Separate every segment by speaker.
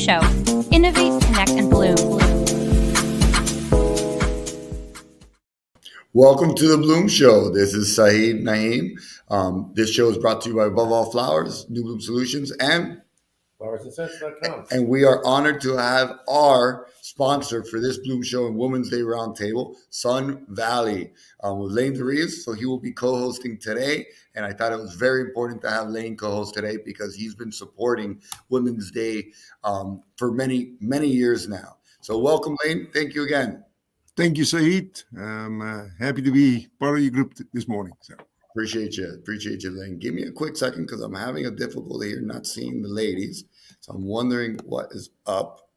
Speaker 1: Show. Innovate, connect, and bloom.
Speaker 2: Welcome to the Bloom Show. This is Sahid, Nahim. This show is brought to you by Above All Flowers, New Bloom Solutions, and
Speaker 3: flowersandscents.com.
Speaker 2: And we are honored to have our sponsor for this Bloom Show and Women's Day Roundtable, Sun Valley, with Lane DeVries. So he will be co-hosting today. And I thought it was very important to have Lane co-host today because he's been supporting Women's Day for many, many years now. So welcome, Lane. Thank you again.
Speaker 4: Thank you, Sahid. I'm happy to be part of your group this morning. So.
Speaker 2: Appreciate you, Lane. Give me a quick second because I'm having a difficulty here not seeing the ladies. So I'm wondering what is up.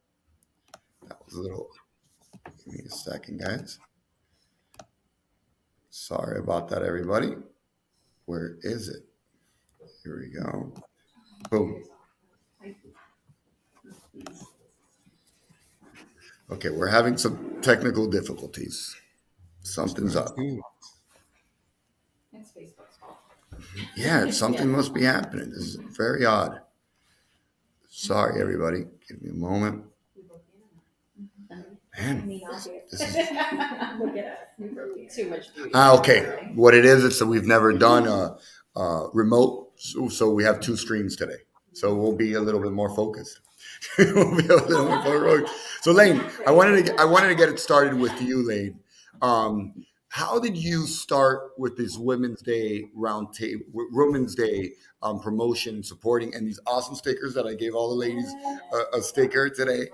Speaker 2: That was a little, give me a second, guys. Sorry about that, everybody. Where is it? Here we go. Boom. Okay, we're having some technical difficulties. Something's up.
Speaker 5: It's Facebook's fault.
Speaker 2: Yeah, something must be happening. This is very odd. Sorry, everybody. Give me a moment. Man, this is...
Speaker 5: Look at us. Too much beauty.
Speaker 2: Okay. What it is that we've never done a remote, so we have two screens today. So we'll be a little bit more focused. So Lane, I wanted to get it started with you, Lane. How did you start with this Women's Day roundtable, Women's Day promotion, supporting, and these awesome stickers that I gave all the ladies a sticker today?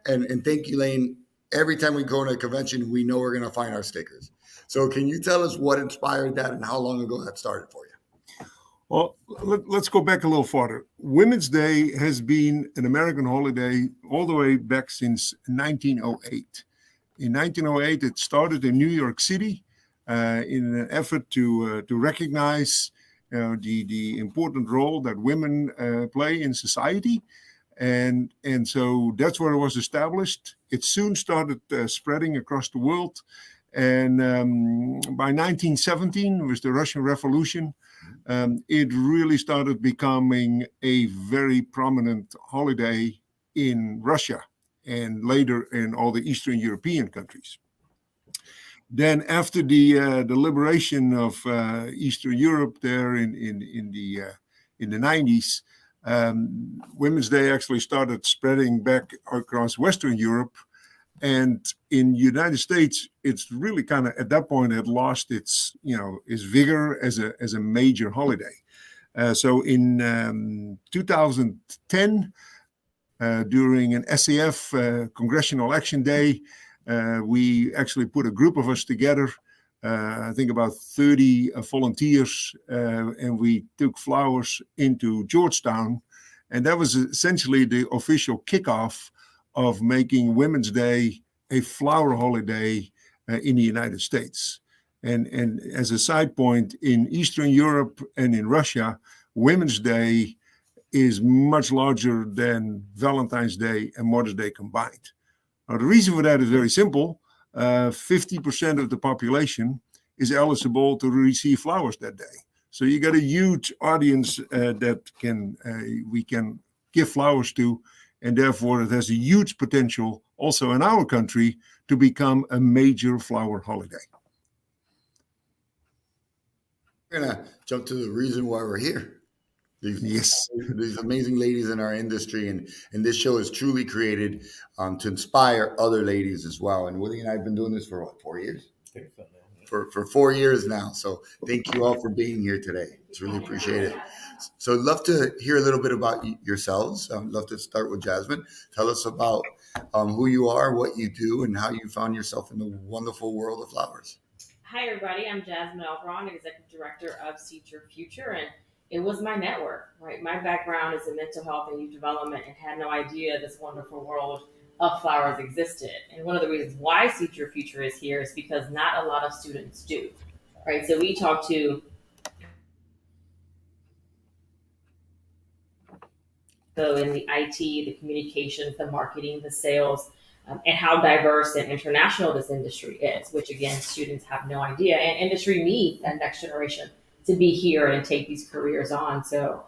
Speaker 2: And thank you, Lane. Every time we go to a convention, we know we're going to find our stickers. So can you tell us what inspired that and how long ago that started for you?
Speaker 4: Well, let's go back a little farther. Women's Day has been an American holiday all the way back since 1908. In 1908, it started in New York City in an effort to recognize the important role that women play in society. And so that's where it was established. It soon started spreading across the world. And by 1917, with the Russian Revolution, it really started becoming a very prominent holiday in Russia and later in all the Eastern European countries. Then after the liberation of Eastern Europe there in the 90s, Women's Day actually started spreading back across Western Europe. And in the United States, it's really kind of at that point had lost its vigor as a major holiday. So in 2010, during an SAF Congressional Action Day, we actually put a group of us together. I think about 30 volunteers, and we took flowers into Georgetown, and that was essentially the official kickoff of making Women's Day a flower holiday in the United States. And as a side point, in Eastern Europe and in Russia, Women's Day is much larger than Valentine's Day and Mother's Day combined. Now, the reason for that is very simple. 50% of the population is eligible to receive flowers that day. So you got a huge audience that we can give flowers to, and therefore it has a huge potential also in our country to become a major flower holiday.
Speaker 2: We're going to jump to the reason why we're here.
Speaker 4: Yes.
Speaker 2: These amazing ladies in our industry, and this show is truly created to inspire other ladies as well. And Williee and I have been doing this for what, 4 years? For 4 years now. So thank you all for being here today. It's really appreciated. So I'd love to hear a little bit about yourselves. I'd love to start with Jazmin. Tell us about who you are, what you do, and how you found yourself in the wonderful world of flowers.
Speaker 5: Hi, everybody. I'm Jazmin Albarran, Executive Director of Seed Your Future, and it was my network, right? My background is in mental health and youth development, and had no idea this wonderful world of flowers existed. And one of the reasons why Seed Your Future is here is because not a lot of students do, right? So we talk to in the IT, the communications, the marketing, the sales, and how diverse and international this industry is, which again, students have no idea. And industry needs that next generation to be here and take these careers on. So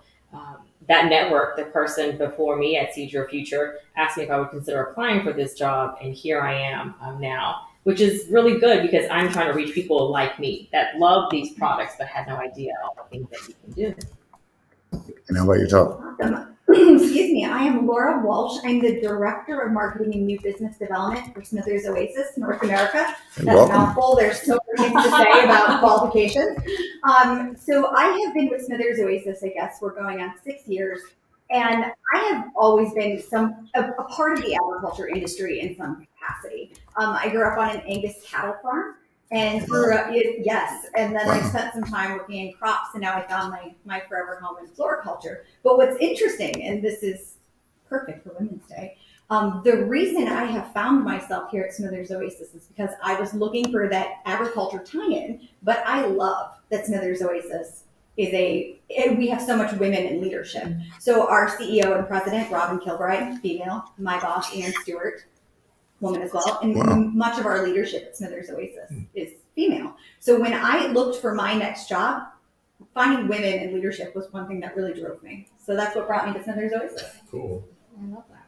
Speaker 5: that network, the person before me at Seed Your Future asked me if I would consider applying for this job, and here I am now, which is really good because I'm trying to reach people like me that love these products but had no idea all the things that you can do.
Speaker 2: And how about yourself?
Speaker 6: Awesome. Excuse me. I am Laura Walsh. I'm the Director of Marketing and New Business Development for Smithers-Oasis North America.
Speaker 2: Hey,
Speaker 6: That's a
Speaker 2: welcome.
Speaker 6: mouthful. There's so many things to say about qualifications. So I have been with Smithers-Oasis, I guess we're going on 6 years. And I have always been a part of the agriculture industry in some capacity. I grew up on an Angus cattle farm. And grew up, yes. And then I spent some time working in crops, and now I found my forever home in floriculture. But what's interesting, and this is perfect for Women's Day, the reason I have found myself here at Smithers-Oasis is because I was looking for that agriculture tie-in, but I love that Smithers-Oasis we have so much women in leadership. So our CEO and president, Robin Kilbride, female, my boss, Ian Stewart, woman as well, and much of our leadership at Smithers-Oasis is female. So when I looked for my next job, finding women in leadership was one thing that really drove me. So that's what brought me to Smithers-Oasis.
Speaker 3: Cool.
Speaker 7: I love that.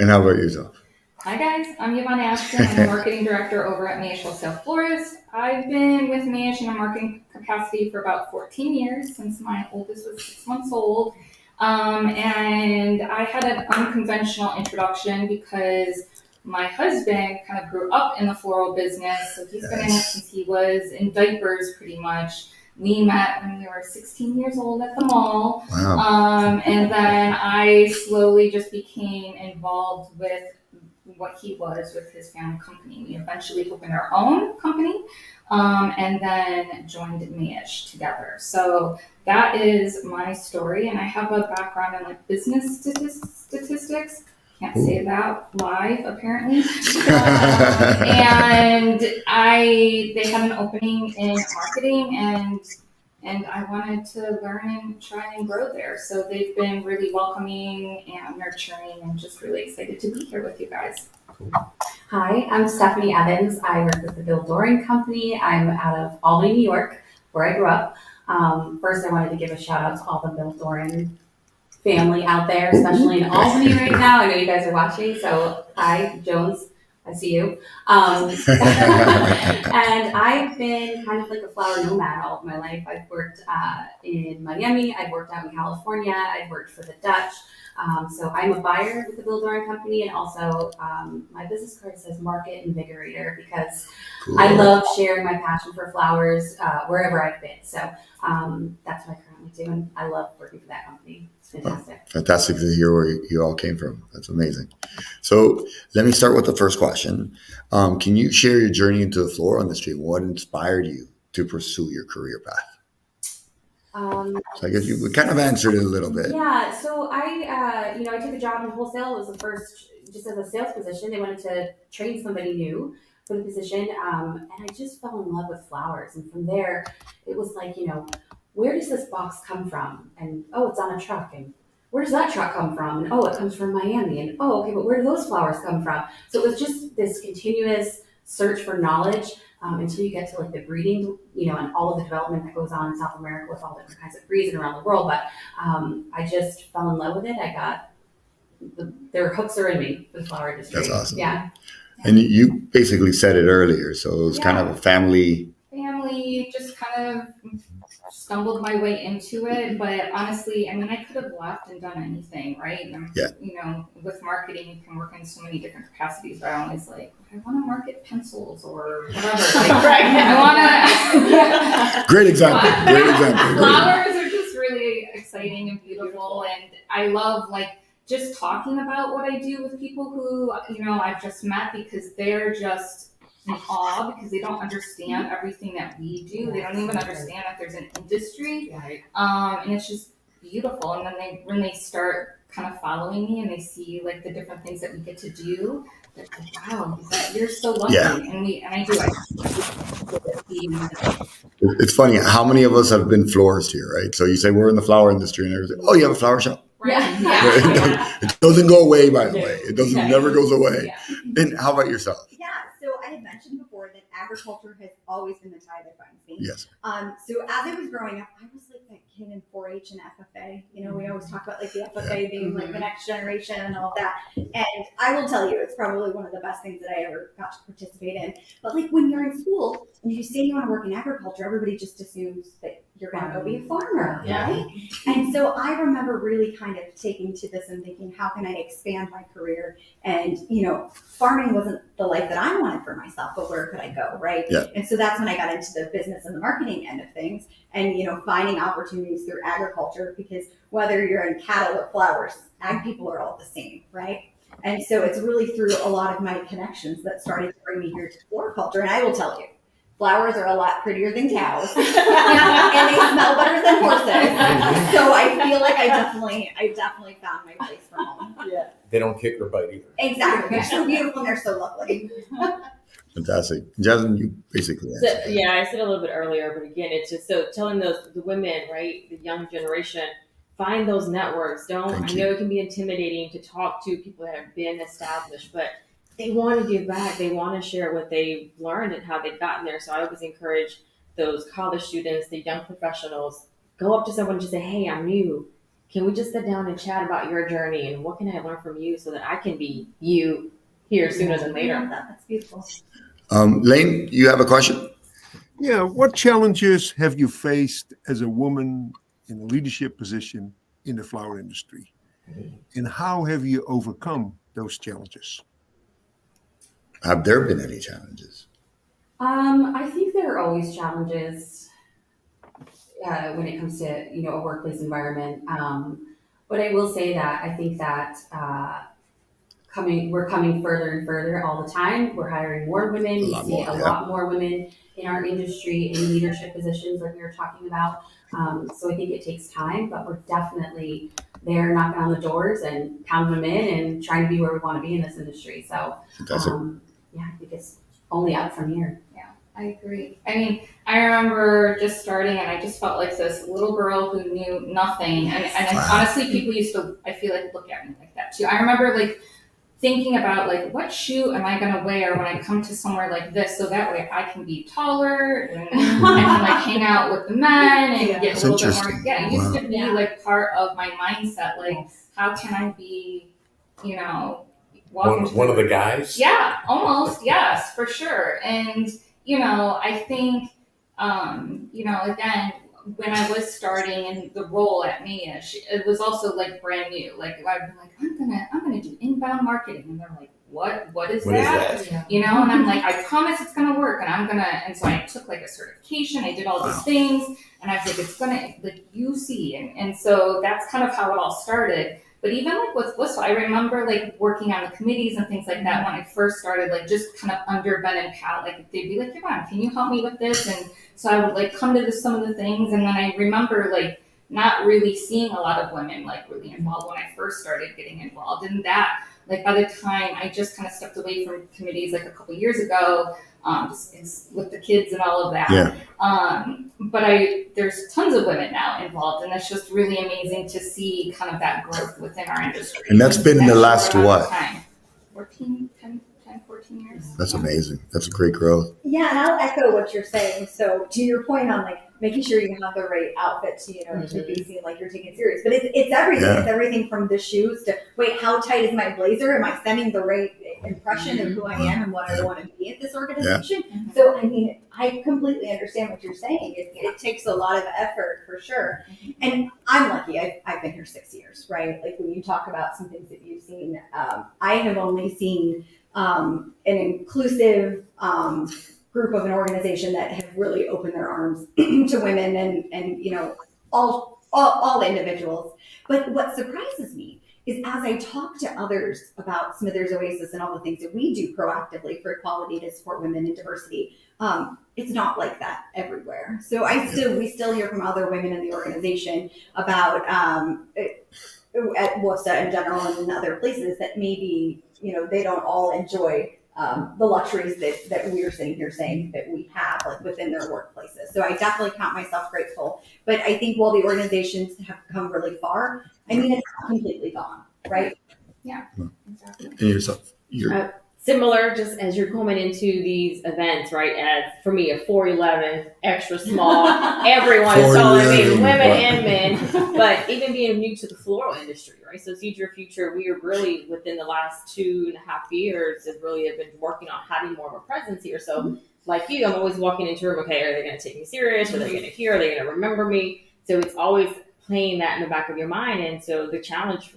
Speaker 2: And how about yourself?
Speaker 7: Hi guys, I'm Yvonne Ashton. I'm the marketing director over at Mayesh Wholesale Florist. I've been with Mayesh in a marketing capacity for about 14 years, since my oldest was 6 months old. And I had an unconventional introduction because my husband kind of grew up in the floral business, so he's been in it since he was in diapers pretty much. We met when we were 16 years old at the mall.
Speaker 2: Wow.
Speaker 7: And then I slowly just became involved with what he was with his family company. We eventually opened our own company and then joined Mayesh together. So that is my story, and I have a background in like business statistics. Can't say that live, apparently. And they had an opening in marketing, and I wanted to learn and try and grow there. So they've been really welcoming and nurturing, and just really excited to be here with you guys.
Speaker 8: Hi, I'm Stephanie Evans. I work with the Bill Doran Company. I'm out of Albany, New York, where I grew up. First, I wanted to give a shout out to all the Bill Doran family out there, especially in Albany right now. I know you guys are watching, so hi, Jones, I see you. And I've been kind of like a flower nomad all of my life. I've worked in Miami, I've worked out in California, I've worked for the Dutch. So I'm a buyer with the Bill Doran Company, and also my business card says Market Invigorator because I love sharing my passion for flowers wherever I've been. So that's what I currently do, and I love working for that company. It's fantastic.
Speaker 2: Fantastic to hear where you all came from. That's amazing. So let me start with the first question. Can you share your journey into the floral industry? What inspired you to pursue your career path? So I guess we kind of answered it a little bit.
Speaker 8: Yeah, so I took a job in wholesale. It was the first, just as a sales position. They wanted to train somebody new for the position, and I just fell in love with flowers. And from there, it was like, where does this box come from? And oh, it's on a truck. And where does that truck come from? And oh, it comes from Miami. And oh, okay, but where do those flowers come from? So it was just this continuous search for knowledge. Until you get to like the breeding, and all of the development that goes on in South America with all different kinds of breeds and around the world. But I just fell in love with it. I got their hooks are in me for the flower industry.
Speaker 2: That's awesome.
Speaker 8: Yeah.
Speaker 2: And you basically said it earlier. So it was kind of a family.
Speaker 7: Just kind of stumbled my way into it, but honestly, I mean, I could have left and done anything, right? And, with marketing, you can work in so many different capacities, but I'm always like, I want to market pencils or whatever. I want to.
Speaker 2: Great example.
Speaker 7: Flowers are just really exciting and beautiful, and I love just talking about what I do with people who, I've just met because they're just in awe because they don't understand everything that we do. They don't even understand that there's an industry. Right. And it's just beautiful. And then when they start kind of following me and they see the different things that we get to do, they're like, wow, you're so lucky. Yeah. And I do.
Speaker 2: It's funny. How many of us have been florists here, right? So you say we're in the flower industry and everything. Oh, you have a flower shop?
Speaker 7: Right. Yeah.
Speaker 2: It doesn't go away, by the way. It never goes away.
Speaker 7: Yeah.
Speaker 2: And how about yourself?
Speaker 6: Yeah, so I had mentioned before that agriculture has always been the tie that binds me.
Speaker 2: Yes.
Speaker 6: So as I was growing up, I was like that kid in 4-H and FFA. You know, we always talk about like the FFA being like the next generation and all of that. And I will tell you, it's probably one of the best things that I ever got to participate in. But like when you're in school and you say you want to work in agriculture, everybody just assumes that you're going to go be a farmer, right? And so I remember really kind of taking to this and thinking, how can I expand my career? And, you know, farming wasn't the life that I wanted for myself, but where could I go, right?
Speaker 2: Yeah.
Speaker 6: And so that's when I got into the business and the marketing end of things and, you know, finding opportunities through agriculture, because whether you're in cattle or flowers, ag people are all the same, right? And so it's really through a lot of my connections that started to bring me here to floriculture. And I will tell you, flowers are a lot prettier than cows, and they smell better than horses. So I feel like I definitely found my place from home. Yeah.
Speaker 3: They don't kick or bite either.
Speaker 6: Exactly. They're so beautiful and they're so lovely.
Speaker 2: Fantastic. Jasmine, you basically answered.
Speaker 5: So, yeah, I said a little bit earlier, but again, it's just so telling the women, right, the young generation, find those networks. I know it can be intimidating to talk to people that have been established, but they want to give back. They want to share what they've learned and how they've gotten there. So I always encourage those college students, the young professionals, go up to someone and just say, hey, I'm new. Can we just sit down and chat about your journey and what can I learn from you so that I can be you here sooner than later?
Speaker 6: That's beautiful.
Speaker 2: Lane, you have a question?
Speaker 4: Yeah. What challenges have you faced as a woman in a leadership position in the flower industry? And how have you overcome those challenges?
Speaker 2: Have there been any challenges?
Speaker 8: I think there are always challenges when it comes to, you know, a workplace environment. But I will say that I think that we're coming further and further all the time. We're hiring more women. We see a lot more women in our industry in leadership positions like we were talking about. So I think it takes time, but we're definitely there knocking on the doors and pounding them in and trying to be where we want to be in this industry. So yeah, I think it's only up from here.
Speaker 7: Yeah, I agree. I mean, I remember just starting and I just felt like this little girl who knew nothing. And honestly, people used to, I feel like, look at me like that too. I remember like thinking about like, what shoe am I going to wear when I come to somewhere like this? So that way I can be taller and I can like hang out with the men and get a little bit more. Yeah, it used to be like part of my mindset. Like, how can I be, you know,
Speaker 3: One of the guys?
Speaker 7: Yeah, almost. Yes, for sure. And, you know, I think, you know, again, when I was starting in the role at Mayesh, it was also like brand new. Like I'd be like, I'm gonna do inbound marketing, and they're like, what is that?
Speaker 3: Yeah.
Speaker 7: You know, and I'm like, I promise it's gonna work, and so I took like a certification. I did all these things, and I was like, it's gonna like you see, and so that's kind of how it all started. But even like with Whistle, I remember like working on the committees and things like that when I first started, like just kind of under Ben and Pat, like they'd be like, Yvonne, can you help me with this? And so I would like come to some of the things. And then I remember like not really seeing a lot of women like really involved when I first started getting involved in that. Like by the time I just kind of stepped away from committees like a couple of years ago, just with the kids and all of that.
Speaker 2: Yeah.
Speaker 7: But there's tons of women now involved, and that's just really amazing to see kind of that growth within our industry.
Speaker 2: And that's been in the last what?
Speaker 7: 14 years.
Speaker 2: That's amazing. That's a great growth.
Speaker 6: Yeah, and I'll echo what you're saying. So to your point on like making sure you have the right outfit to, you know, to be seen like you're taking it serious. But it's everything. Yeah. It's everything from the shoes to, wait, how tight is my blazer? Am I sending the right impression of who I am and what I want to be at this organization? Yeah. So, I mean, I completely understand what you're saying. It takes a lot of effort for sure. And I'm lucky. I've been here 6 years, right? Like when you talk about some things that you've seen, I have only seen an inclusive group of an organization that have really opened their arms to women and you know, all individuals. But what surprises me is as I talk to others about Smithers-Oasis and all the things that we do proactively for equality to support women and diversity, it's not like that everywhere. So we still hear from other women in the organization about at WF&FSA in general and in other places that maybe, you know, they don't all enjoy the luxuries that we are sitting here saying that we have like within their workplaces. So I definitely count myself grateful. But I think while the organizations have come really far, I mean, it's not completely gone, right?
Speaker 7: Yeah, exactly.
Speaker 2: And yourself.
Speaker 5: similar, just as you're coming into these events, right? As for me, a 4'11", extra small, everyone is taller than me,
Speaker 2: 4'11",
Speaker 5: women
Speaker 2: right.
Speaker 5: and men. But even being new to the floral industry, right? So Seed Your Future, we are really within the last 2.5 years have really have been working on having more of a presence here. So like you, I'm always walking into a room, okay, are they going to take me serious? Are they going to hear? Are they going to remember me? So it's always playing that in the back of your mind. And so the challenge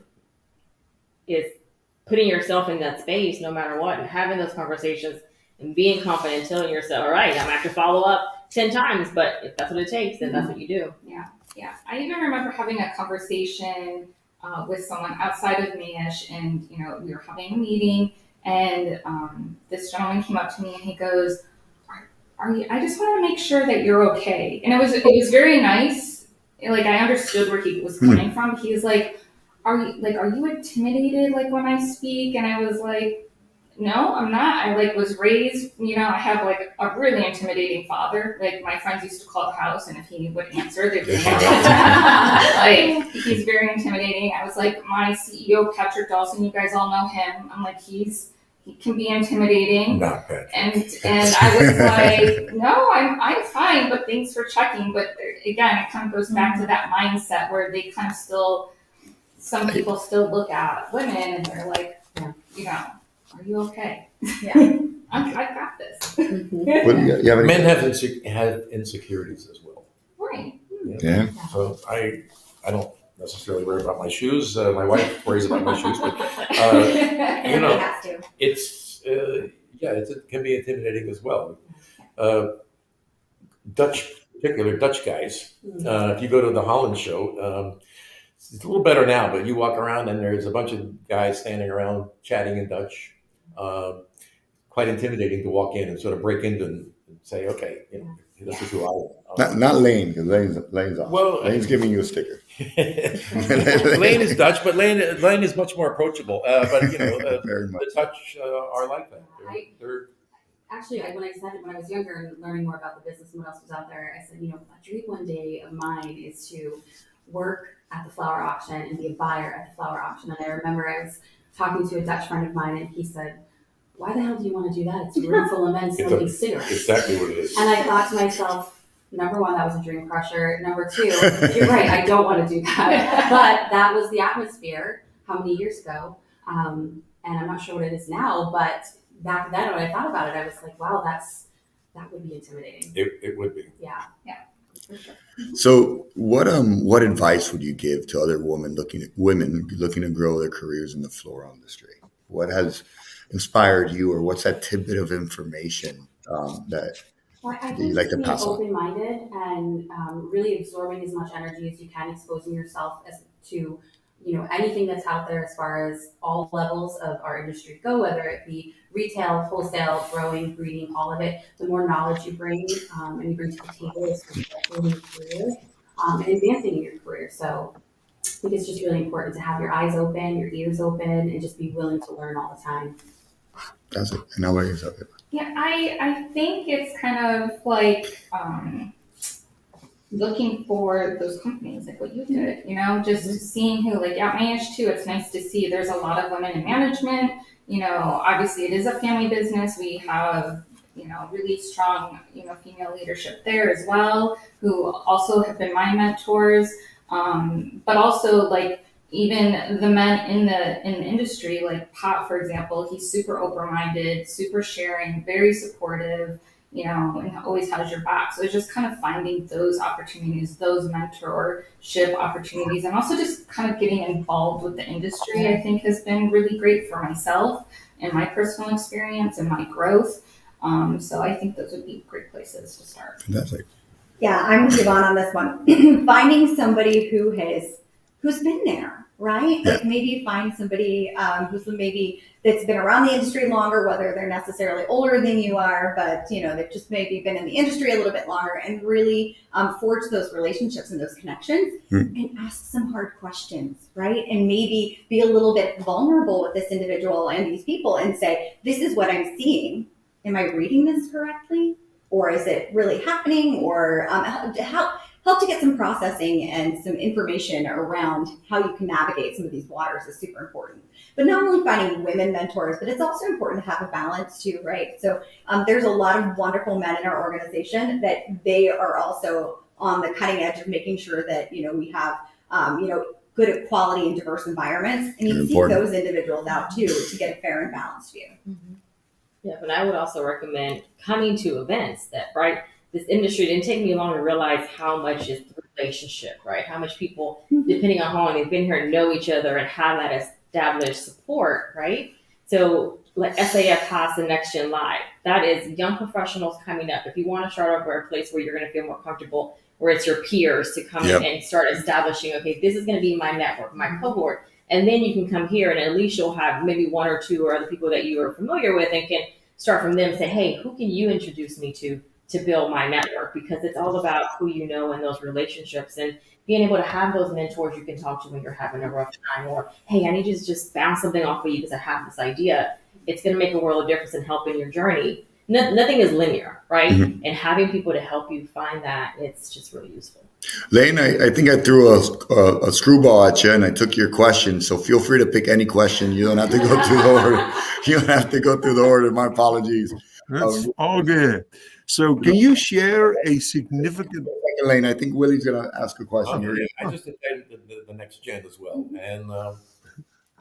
Speaker 5: is putting yourself in that space no matter what and having those conversations and being confident, telling yourself, all right, I'm going to have to follow up 10 times, but if that's what it takes, then that's what you do.
Speaker 7: Yeah. I even remember having a conversation with someone outside of Mayesh, and we were having a meeting, and this gentleman came up to me and he goes, "Are you? I just want to make sure that you're okay." And it was very nice. Like I understood where he was coming from. He was like, are you intimidated like when I speak? And I was like, no, I'm not. I was raised, I have like a really intimidating father. Like my friends used to call the house, and if he would answer, they'd be like, he's very intimidating. I was like, my CEO, Patrick Dawson, you guys all know him. I'm like, he can be intimidating.
Speaker 3: Not bad.
Speaker 7: And I was like, no, I'm fine, but thanks for checking. But again, it kind of goes back to that mindset where they kind of some people still look at women and they're like, are you okay?
Speaker 6: Yeah.
Speaker 7: I got this.
Speaker 2: What do you have any?
Speaker 3: Men have insecurities as well.
Speaker 7: Right.
Speaker 2: Yeah.
Speaker 3: So I don't necessarily worry about my shoes. My wife worries about my shoes, but
Speaker 6: Everybody has to.
Speaker 3: it can be intimidating as well. Particular Dutch guys. If you go to the Holland show, it's a little better now, but you walk around and there's a bunch of guys standing around chatting in Dutch. Quite intimidating to walk in and sort of break into and say, okay, this is who I am.
Speaker 2: Not Lane, because Lane's off.
Speaker 3: Well,
Speaker 2: Lane's giving you a sticker.
Speaker 3: Lane is Dutch, but Lane is much more approachable. But
Speaker 2: Very much.
Speaker 3: the Dutch are like that. They're
Speaker 8: Actually, when I was younger and learning more about the business and what else was out there, I said, a dream one day of mine is to work at the flower auction and be a buyer at the flower auction. And I remember I was talking to a Dutch friend of mine, and he said, "Why the hell do you want to do that? It's a room full of men smoking cigarettes."
Speaker 3: Exactly what it is.
Speaker 8: And I thought to myself, number one, that was a dream crusher. Number two, you're right, I don't want to do that. But that was the atmosphere how many years ago? And I'm not sure what it is now, but back then when I thought about it, I was like, wow, that would be intimidating.
Speaker 3: It would be.
Speaker 8: Yeah.
Speaker 7: For sure.
Speaker 2: So what advice would you give to other women looking to grow their careers in the floral industry? What has inspired you, or what's that tidbit of information that
Speaker 8: I
Speaker 2: you'd like to pass on?
Speaker 8: Open-minded and really absorbing as much energy as you can, exposing yourself as to anything that's out there as far as all levels of our industry go, whether it be retail, wholesale, growing, breeding, all of it. The more knowledge you bring and you bring to the table is in your career and advancing in your career. So I think it's just really important to have your eyes open, your ears open, and just be willing to learn all the time.
Speaker 2: That's it. And now what is it?
Speaker 7: Yeah, I think it's kind of like looking for those companies like what you did, just seeing who, like at Mayesh too, it's nice to see there's a lot of women in management. Obviously it is a family business. We have, really strong, female leadership there as well, who also have been my mentors. But also like even the men in the industry, like Pat, for example, he's super open-minded, super sharing, very supportive, and always has your back. So it's just kind of finding those opportunities, those mentorship opportunities, and also just kind of getting involved with the industry, I think has been really great for myself and my personal experience and my growth. So I think those would be great places to start.
Speaker 2: Fantastic.
Speaker 6: Yeah, I'm with Yvonne on this one. Finding somebody who's been there, right?
Speaker 2: Yeah.
Speaker 6: Like maybe find somebody who's maybe that's been around the industry longer, whether they're necessarily older than you are, but they've just maybe been in the industry a little bit longer, and really forge those relationships and those connections and ask some hard questions, right? And maybe be a little bit vulnerable with this individual and these people and say, this is what I'm seeing. Am I reading this correctly? Or is it really happening? Or help to get some processing and some information around how you can navigate some of these waters is super important. But not only finding women mentors, but it's also important to have a balance too, right? So there's a lot of wonderful men in our organization that they are also on the cutting edge of making sure that, we have, good quality and diverse environments. And you seek those individuals out too to get a fair and balanced view.
Speaker 5: Mm-hmm. Yeah, but I would also recommend coming to events that, right, this industry didn't take me long to realize how much is the relationship, right? How much people, depending on how long they've been here, know each other and have that established support, right? So like SAF has the Next Gen Live. That is young professionals coming up. If you want to start over a place where you're going to feel more comfortable, where it's your peers to come in and start establishing, okay, this is going to be my network, my cohort. And then you can come here and at least you'll have maybe one or two or other people that you are familiar with and can start from them and say, hey, who can you introduce me to build my network? Because it's all about who you know and those relationships and being able to have those mentors you can talk to when you're having a rough time, or, hey, I need you to just bounce something off of you because I have this idea. It's going to make a world of difference in helping your journey. Nothing is linear, right? Mm-hmm. And having people to help you find that, it's just really useful.
Speaker 2: Lane, I think I threw a screwball at you and I took your question. So feel free to pick any question. You don't have to go through the order. You don't have to go through the order. My apologies.
Speaker 4: That's all good. So can you share a significant...
Speaker 2: Lane, I think Willie's going to ask a question.
Speaker 3: I just attended the Next Gen as well. And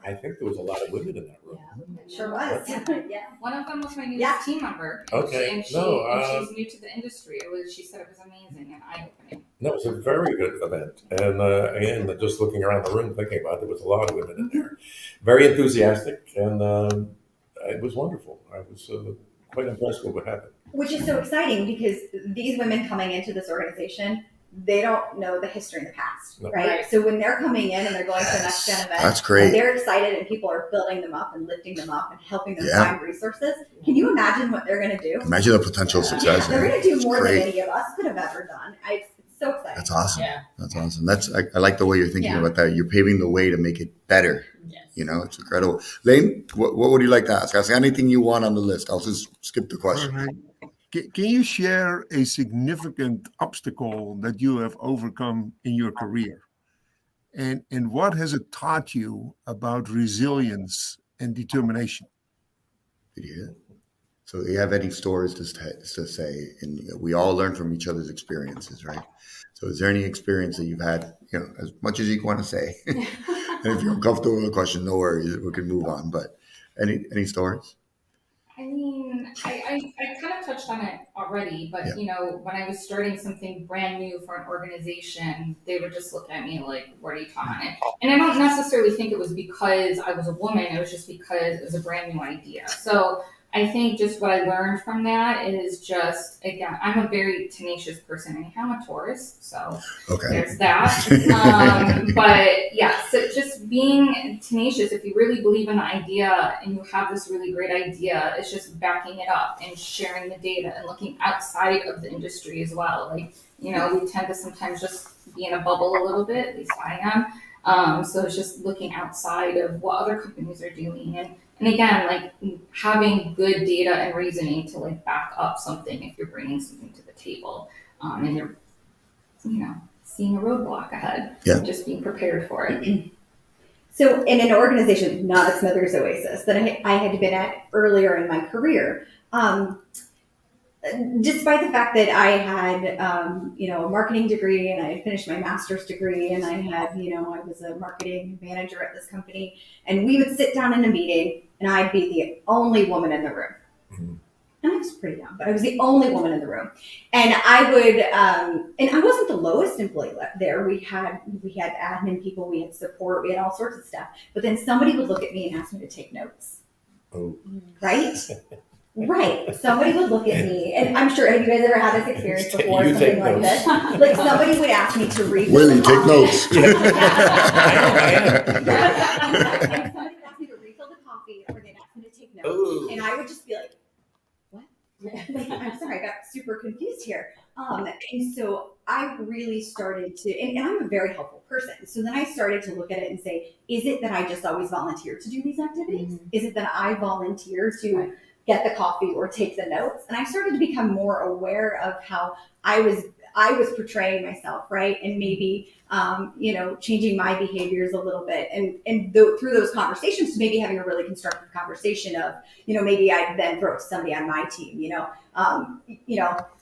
Speaker 3: I think there was a lot of women in that room.
Speaker 6: Yeah, sure was.
Speaker 7: Yeah. One of them was my newest team member.
Speaker 3: Okay.
Speaker 7: And she's new to the industry. She said it was amazing and eye-opening.
Speaker 3: No, it was a very good event. And just looking around the room, thinking about it, there was a lot of women in there. Very enthusiastic, and it was wonderful. I was quite impressed with what happened.
Speaker 6: Which is so exciting because these women coming into this organization, they don't know the history in the past, right? So when they're coming in and they're going to the Next Gen event,
Speaker 2: that's great.
Speaker 6: And they're excited and people are building them up and lifting them up and helping them find resources. Can you imagine what they're going to do?
Speaker 2: Imagine the potential success.
Speaker 6: They're going to do more than any of us could have ever done. It's so exciting.
Speaker 2: That's awesome. Yeah. That's awesome. I like the way you're thinking about that. You're paving the way to make it better. Yes. It's incredible. Lane, what would you like to ask? Ask anything you want on the list. I'll just skip the question.
Speaker 4: Right. Can you share a significant obstacle that you have overcome in your career? And what has it taught you about resilience and determination?
Speaker 2: Did you hear that? So do you have any stories to say? And we all learn from each other's experiences, right? So is there any experience that you've had, as much as you want to say? And if you're uncomfortable with the question, no worries, we can move on. But any stories?
Speaker 7: I mean, I kind of touched on it already, but when I was starting something brand new for an organization, they would just look at me like, what are you talking about? And I don't necessarily think it was because I was a woman, it was just because it was a brand new idea. So I think just what I learned from that is just, again, I'm a very tenacious person. I am a Taurus, so there's that. But yeah, so just being tenacious, if you really believe in the idea and you have this really great idea, it's just backing it up and sharing the data and looking outside of the industry as well. Like, we tend to sometimes just be in a bubble a little bit, at least I am. So it's just looking outside of what other companies are doing. And again, like having good data and reasoning to like back up something if you're bringing something to the table, and you're, seeing a roadblock ahead, and just being prepared for it.
Speaker 6: So in an organization, not at Smithers-Oasis, that I had been at earlier in my career, despite the fact that I had, a marketing degree and I had finished my master's degree and I had, I was a marketing manager at this company, and we would sit down in a meeting and I'd be the only woman in the room. Mm-hmm. And I was pretty young, but I was the only woman in the room. And I would, and I wasn't the lowest employee there. We had admin people, we had support, we had all sorts of stuff. But then somebody would look at me and ask me to take notes. Oh. Right? Right. Somebody would look at me, and I'm sure, have you guys ever had this experience before, something like this? Like somebody would ask me to read.
Speaker 2: Williee, take notes.
Speaker 6: And somebody would ask me to refill the coffee, or they'd ask me to take notes. Ooh. And I would just be like, what? I'm sorry, I got super confused here. And so I really started to, and I'm a very helpful person. So then I started to look at it and say, is it that I just always volunteer to do these activities? Mm-hmm. Is it that I volunteer to get the coffee or take the notes. And I started to become more aware of how I was portraying myself, right? And maybe, changing my behaviors a little bit. And through those conversations, maybe having a really constructive conversation of, maybe I then throw it to somebody on my team,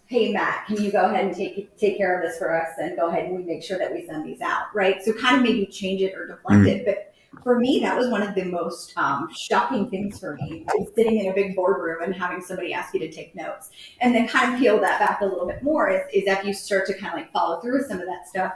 Speaker 6: hey, Matt, can you go ahead and take care of this for us and go ahead and we make sure that we send these out, right? So kind of maybe change it or deflect it. But for me, that was one of the most shocking things for me, sitting in a big boardroom and having somebody ask you to take notes. And then kind of peel that back a little bit more is that you start to kind of like follow through with some of that stuff.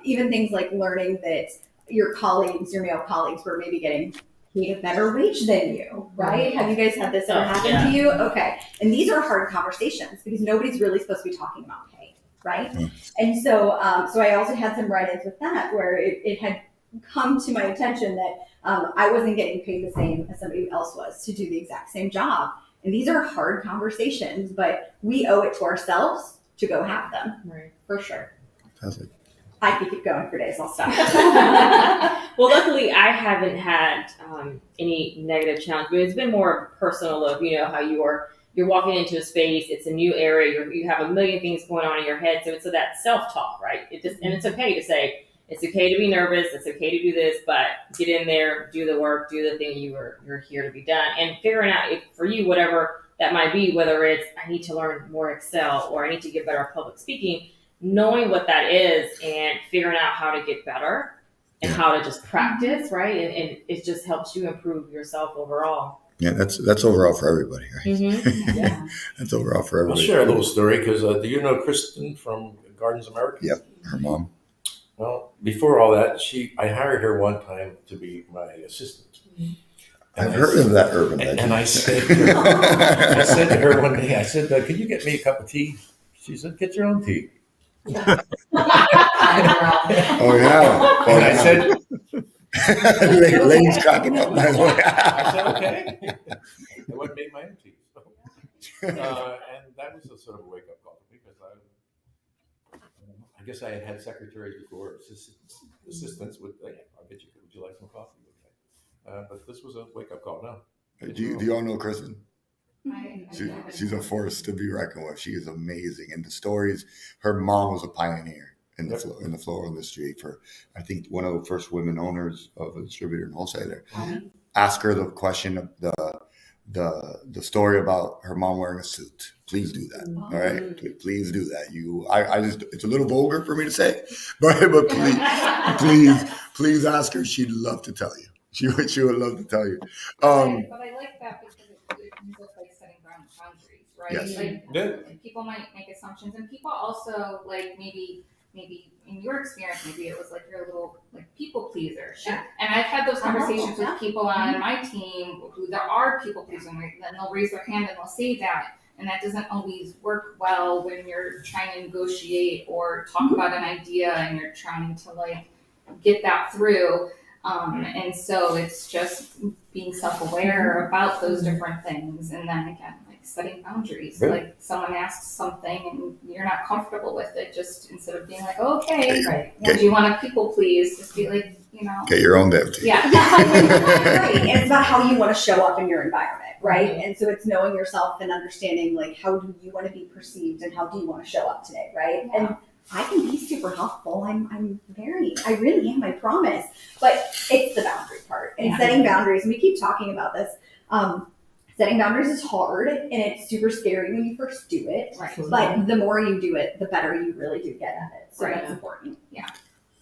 Speaker 6: Even things like learning that your male colleagues were maybe getting paid a better wage than you, right? Have you guys had this ever happen to you? Okay. And these are hard conversations because nobody's really supposed to be talking about pay, right? And so I also had some run-ins with that where it had come to my attention that I wasn't getting paid the same as somebody else was to do the exact same job. And these are hard conversations, but we owe it to ourselves to go have them,
Speaker 5: Right.
Speaker 6: For sure.
Speaker 2: Fantastic.
Speaker 6: I could keep going for days. I'll stop.
Speaker 5: Well, luckily, I haven't had any negative challenge, but it's been more personal of, how you're walking into a space, it's a new area, you have a million things going on in your head. So it's that self-talk, right? And it's okay to say, it's okay to be nervous, it's okay to do this, but get in there, do the work, do the thing you're here to be done. And figuring out if for you, whatever that might be, whether it's I need to learn more Excel or I need to get better at public speaking, knowing what that is and figuring out how to get better and how to just practice, right? And it just helps you improve yourself overall.
Speaker 2: Yeah, that's overall for everybody, right?
Speaker 5: Mm-hmm. Yeah.
Speaker 2: That's overall for everybody.
Speaker 3: I'll share a little story because do you know Kristen from Gardens America?
Speaker 2: Yep, her mom.
Speaker 3: Well, before all that, I hired her one time to be my assistant.
Speaker 2: I've heard of that urban legend.
Speaker 3: And I said to her one day, I said, "Could you get me a cup of tea?" She said, "Get your own tea."
Speaker 2: Oh yeah.
Speaker 3: And I said,
Speaker 2: Lane's cracking up, by the way.
Speaker 3: I said, okay. I went and made my own tea. And that was a sort of a wake-up call because I guess I had secretaries before, assistants would, I'll get you, would you like some coffee? Okay. But this was a wake-up call now.
Speaker 2: Do you all know Kristen?
Speaker 7: I
Speaker 2: She's a force to be reckoned with. She is amazing. And the stories, her mom was a pioneer in the floral industry for, I think, one of the first women owners of a distributor and wholesaler. Ask her the question of the story about her mom wearing a suit. Please do that. All right. Please do that. I just, it's a little vulgar for me to say, but please ask her. She'd love to tell you. She would love to tell you.
Speaker 7: But I like that because it feels like setting boundaries, right?
Speaker 2: Yes.
Speaker 7: Like people might make assumptions, and people also like maybe in your experience, maybe it was like you're a little like people pleaser.
Speaker 6: Sure.
Speaker 7: And I've had those conversations with people on my team who there are people pleasing, then they'll raise their hand and they'll say that. And that doesn't always work well when you're trying to negotiate or talk about an idea and you're trying to like get that through. And so it's just being self-aware about those different things. And then again, like setting boundaries, like someone asks something and you're not comfortable with it, just instead of being like, okay, right. Well, do you want to people please? Just be like,
Speaker 2: get your own damn tea.
Speaker 7: Yeah.
Speaker 6: Right. And it's about how you want to show up in your environment, right? And so it's knowing yourself and understanding like how do you want to be perceived and how do you want to show up today, right?
Speaker 7: Yeah.
Speaker 6: And I can be super helpful. I really am, I promise. But it's the boundary part and setting boundaries. And we keep talking about this. Setting boundaries is hard and it's super scary when you first do it.
Speaker 7: Right.
Speaker 6: But the more you do it, the better you really do get at it. So that's important.
Speaker 7: Yeah.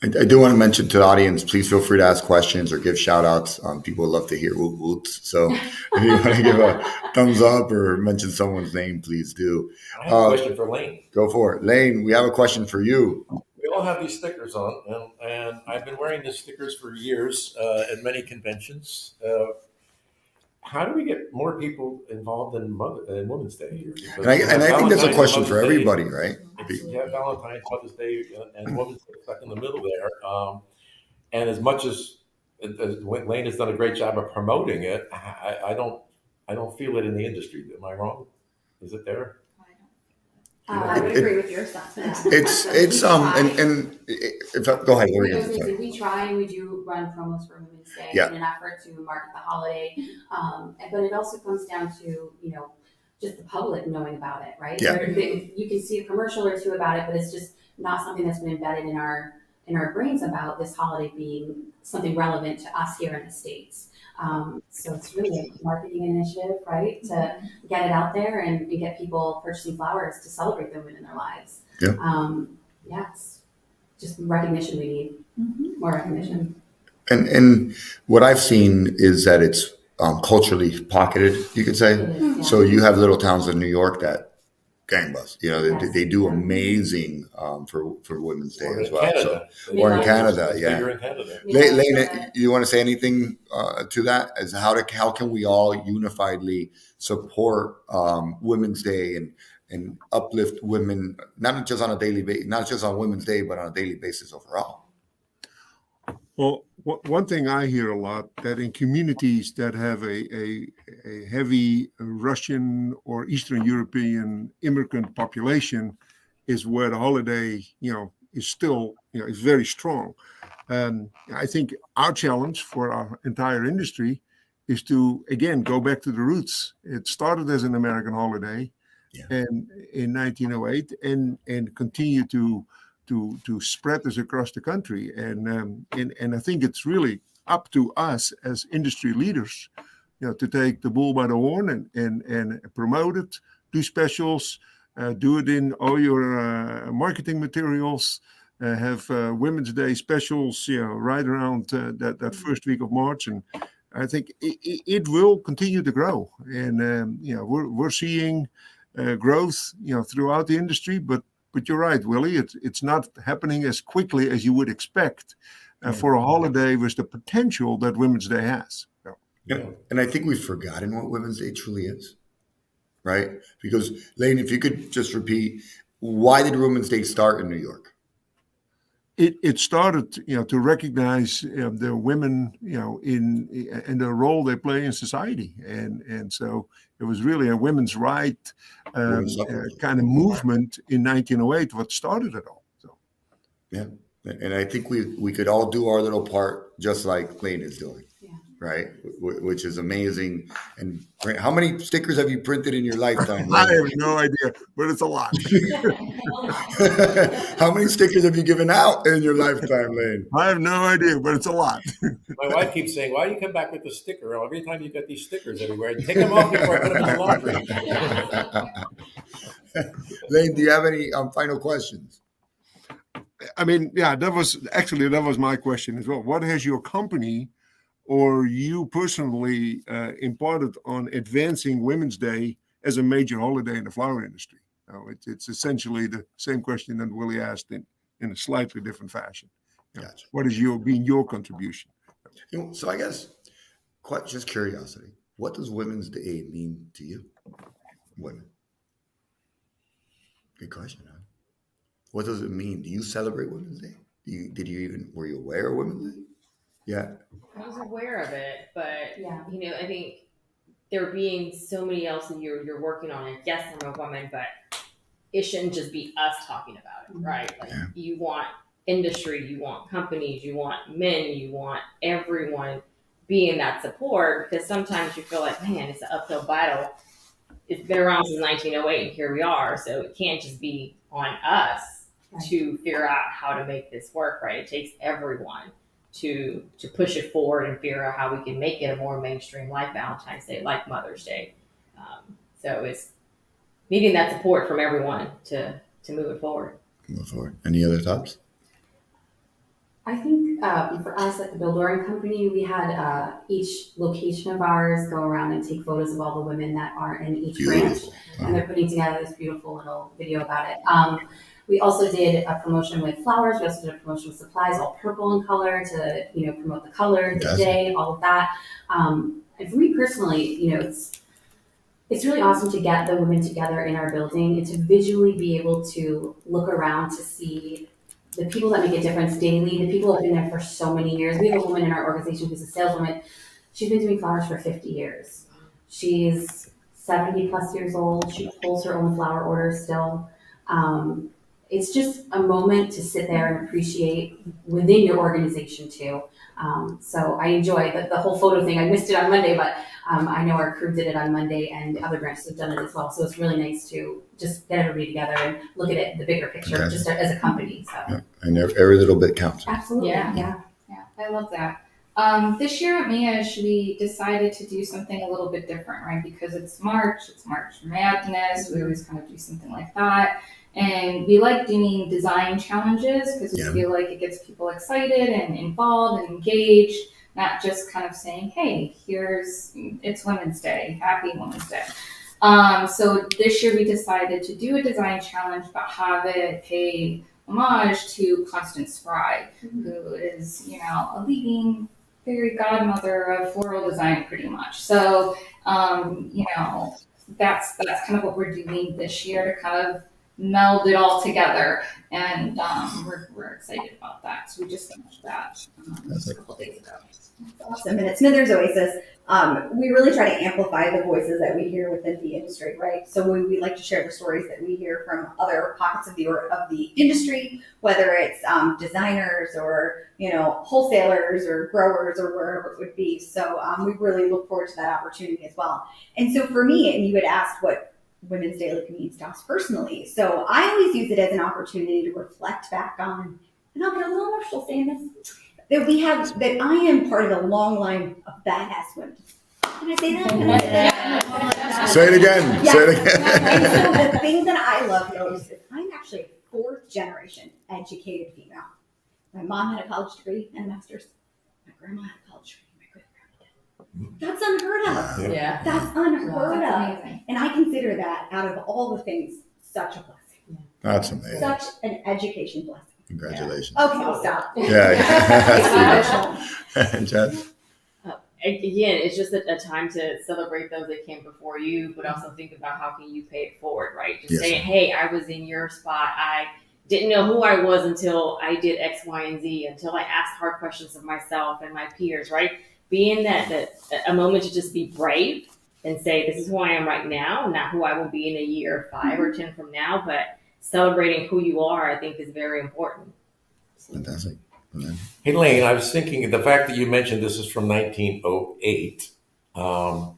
Speaker 2: I do want to mention to the audience, please feel free to ask questions or give shout outs. People love to hear woot woots. So if you want to give a thumbs up or mention someone's name, please do.
Speaker 3: I have a question for Lane.
Speaker 2: Go for it. Lane, we have a question for you.
Speaker 3: We all have these stickers on, and I've been wearing these stickers for years at many conventions. How do we get more people involved in Women's Day here?
Speaker 2: And I think that's a question for everybody, right?
Speaker 3: Yeah, Valentine's, Mother's Day, and Women's Day stuck in the middle there. And as much as Lane has done a great job of promoting it, I don't feel it in the industry. Am I wrong? Is it there?
Speaker 6: I would agree with your assessment.
Speaker 2: It's and if go ahead.
Speaker 8: We try and we do run promos for Women's Day
Speaker 2: Yeah.
Speaker 8: in an effort to market the holiday, but it also comes down to just the public knowing about it, right?
Speaker 2: Yeah.
Speaker 8: You can see a commercial or two about it, but it's just not something that's been embedded in our brains about this holiday being something relevant to us here in the States. So it's really a marketing initiative, right? To get it out there and get people purchasing flowers to celebrate the women in their lives.
Speaker 2: Yeah.
Speaker 8: It's just recognition we need, more recognition.
Speaker 2: And what I've seen is that it's culturally pocketed, you could say.
Speaker 8: Yeah.
Speaker 2: So you have little towns in New York that gangbust.
Speaker 8: Yes.
Speaker 2: They do amazing for Women's Day as well.
Speaker 3: Canada.
Speaker 2: Or in Canada,
Speaker 3: It's
Speaker 2: yeah.
Speaker 3: bigger in Canada.
Speaker 2: Lane, you want to say anything to that? As how can we all unifiedly support Women's Day and uplift women, not just on a daily basis, not just on Women's Day, but on a daily basis overall?
Speaker 4: Well, one thing I hear a lot, that in communities that have a heavy Russian or Eastern European immigrant population, is where the holiday, is still, is very strong. I think our challenge for our entire industry is to, again, go back to the roots. It started as an American holiday, and in 1908, and continue to spread this across the country. And I think it's really up to us as industry leaders, to take the bull by the horn and promote it, do specials, do it in all your marketing materials, have Women's Day specials, right around that first week of March. And I think it will continue to grow. And, we're seeing growth, throughout the industry, but you're right, Willie. It's not happening as quickly as you would expect for a holiday with the potential that Women's Day has.
Speaker 2: And I think we've forgotten what Women's Day truly is, right? Because, Lane, if you could just repeat, why did Women's Day start in New York?
Speaker 4: It started, to recognize the women, in the role they play in society, and so it was really a women's right kind of movement in 1908 what started it all. So,
Speaker 2: yeah, and I think we could all do our little part, just like Lane is doing. Right, which is amazing. And how many stickers have you printed in your lifetime?
Speaker 4: I have no idea, but it's a lot.
Speaker 2: How many stickers have you given out in your lifetime, Lane?
Speaker 4: I have no idea, but it's a lot.
Speaker 3: My wife keeps saying, "Why do you come back with the sticker? Every time you got these stickers everywhere, take them off before I put them in the laundry."
Speaker 2: Lane, do you have any final questions?
Speaker 4: I mean, yeah, that was my question as well. What has your company or you personally imparted on advancing Women's Day as a major holiday in the flower industry? It's essentially the same question that Willie asked in a slightly different fashion.
Speaker 2: Gotcha.
Speaker 4: What has been your contribution?
Speaker 2: So I guess, just curiosity, what does Women's Day mean to you, women? Good question, huh? What does it mean? Do you celebrate Women's Day? Were you aware of Women's Day? Yeah.
Speaker 5: I was aware of it, but I think there being so many else that you're working on it. Yes, I'm a woman, but it shouldn't just be us talking about it, right? Like you want industry, you want companies, you want men, you want everyone being that support, because sometimes you feel like, man, it's an uphill battle. It's been around since 1908 and here we are. So it can't just be on us to figure out how to make this work, right? It takes everyone to push it forward and figure out how we can make it a more mainstream, like Valentine's Day, like Mother's Day. So it's needing that support from everyone to move it forward.
Speaker 2: Move forward. Any other thoughts?
Speaker 8: I think for us at the Bill Doran Company, we had each location of ours go around and take photos of all the women that are in each branch, and they're putting together this beautiful little video about it. We also did a promotion with flowers. We also did a promotion with supplies, all purple in color to, promote the color, the day, all of that. And for me personally, it's really awesome to get the women together in our building and to visually be able to look around to see the people that make a difference daily, the people that have been there for so many years. We have a woman in our organization who's a saleswoman. She's been doing flowers for 50 years. She's 70 plus years old. She pulls her own flower orders still. It's just a moment to sit there and appreciate within your organization too. So I enjoy the whole photo thing. I missed it on Monday, but I know our crew did it on Monday and other branches have done it as well. So it's really nice to just get everybody together and look at it, the bigger picture, just as a company. So.
Speaker 2: Yeah. And every little bit counts.
Speaker 8: Absolutely,
Speaker 7: Yeah, I love that. This year at Mayesh, we decided to do something a little bit different, right? Because it's March Madness. We always kind of do something like that. And we like doing design challenges because we feel like it gets people excited and involved and engaged, not just kind of saying, hey, it's Women's Day, happy Women's Day. So this year we decided to do a design challenge, but have it pay homage to Constance Fry, who is, a leading fairy godmother of floral design pretty much. So, that's kind of what we're doing this year to kind of meld it all together, and we're excited about that. So we just finished that a couple days ago.
Speaker 6: Awesome. And at Smithers-Oasis, we really try to amplify the voices that we hear within the industry, right? So we like to share the stories that we hear from other pockets of the industry, whether it's designers or wholesalers or growers or wherever it would be. So we really look forward to that opportunity as well. And so for me, and you had asked what Women's Day means to us personally. So I always use it as an opportunity to reflect back on, and I'll get a little emotional saying this, that I am part of the long line of badass women. Can I say that? Can I say that?
Speaker 2: Say it again.
Speaker 6: Yes.
Speaker 2: Say it again.
Speaker 6: And so the thing that I love most is I'm actually a fourth generation educated female. My mom had a college degree and a master's. My grandma had a college degree. That's unheard of.
Speaker 5: Yeah.
Speaker 6: That's unheard
Speaker 7: That's
Speaker 6: of.
Speaker 7: amazing.
Speaker 6: And I consider that, out of all the things, such a blessing.
Speaker 2: That's amazing.
Speaker 6: Such an education blessing.
Speaker 2: Congratulations.
Speaker 6: Okay, I'll stop.
Speaker 2: Yeah. Jazz?
Speaker 5: Again, it's just a time to celebrate those that came before you, but also think about how can you pay it forward, right? Just saying, hey, I was in your spot. I didn't know who I was until I did X, Y, and Z, until I asked hard questions of myself and my peers, right? Being that a moment to just be brave and say, this is who I am right now, not who I will be in a year, 5 or 10 from now, but celebrating who you are, I think, is very important.
Speaker 2: Fantastic.
Speaker 3: Hey, Lane, I was thinking the fact that you mentioned this is from 1908. I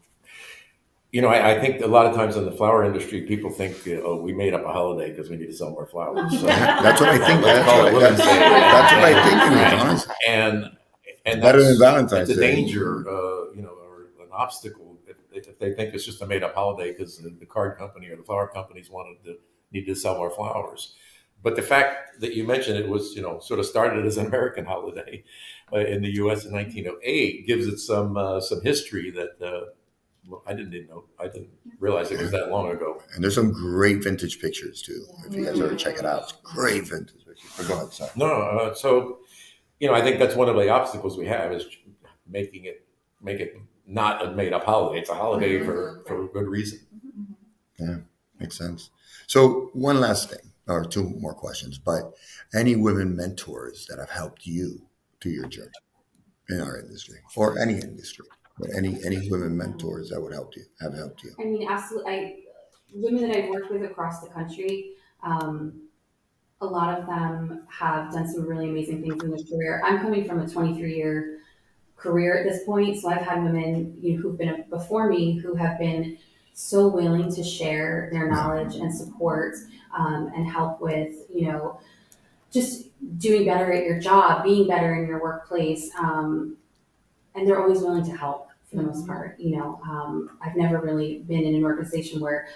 Speaker 3: think a lot of times in the flower industry, people think, we made up a holiday because we need to sell more flowers. So
Speaker 2: That's what I think.
Speaker 3: let's call it Women's Day.
Speaker 2: That's what I think it is, honestly.
Speaker 3: And
Speaker 2: Better than Valentine's
Speaker 3: it's a
Speaker 2: Day.
Speaker 3: danger, or an obstacle if they think it's just a made up holiday because the card company or the flower companies need to sell more flowers. But the fact that you mentioned it was, sort of started as an American holiday in the U.S. in 1908 gives it some history that I didn't know. I didn't realize it was that long ago.
Speaker 2: And there's some great vintage pictures too. If you guys ever check it out, it's great vintage pictures. But go ahead, sorry.
Speaker 3: No, so I think that's one of the obstacles we have is make it not a made up holiday. It's a holiday for a good reason.
Speaker 2: Yeah, makes sense. So one last thing, or 2 more questions, but any women mentors that have helped you through your journey in our industry or any industry, but any women mentors that would have helped you?
Speaker 8: I mean, absolutely. Women that I've worked with across the country, a lot of them have done some really amazing things in their career. I'm coming from a 23-year career at this point, so I've had women who've been before me who have been so willing to share their knowledge and support and help with, just doing better at your job, being better in your workplace, and they're always willing to help for the most part. I've never really been in an organization where,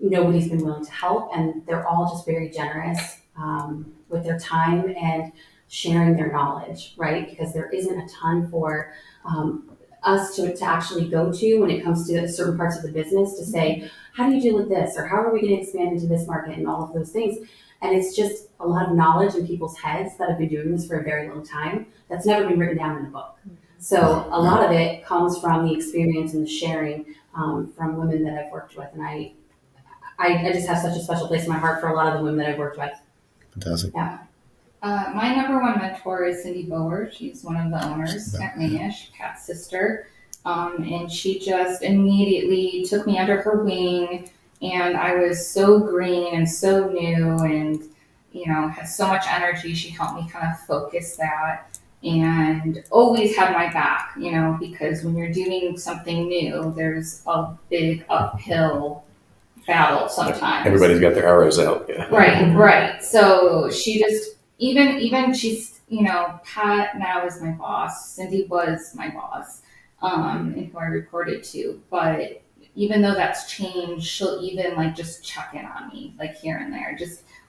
Speaker 8: nobody's been willing to help, and they're all just very generous with their time and sharing their knowledge, right? Because there isn't a ton for us to actually go to when it comes to certain parts of the business to say, how do you deal with this? Or how are we going to expand into this market and all of those things? And it's just a lot of knowledge in people's heads that have been doing this for a very long time that's never been written down in a book. So a lot of it comes from the experience and the sharing from women that I've worked with. And I just have such a special place in my heart for a lot of the women that I've worked with.
Speaker 2: Fantastic.
Speaker 8: Yeah.
Speaker 7: My number one mentor is Cindy Bower. She's one of the owners at Mayesh, Pat's sister. And she just immediately took me under her wing And I was so green and so new and, had so much energy. She helped me kind of focus that and always had my back, because when you're doing something new, there's a big uphill battle sometimes.
Speaker 3: Everybody's got their arrows out. Yeah.
Speaker 7: Right. So she just, even she's, Pat now is my boss. Cindy was my boss, and who I reported to. But even though that's changed, she'll even like just check in on me, like here and there.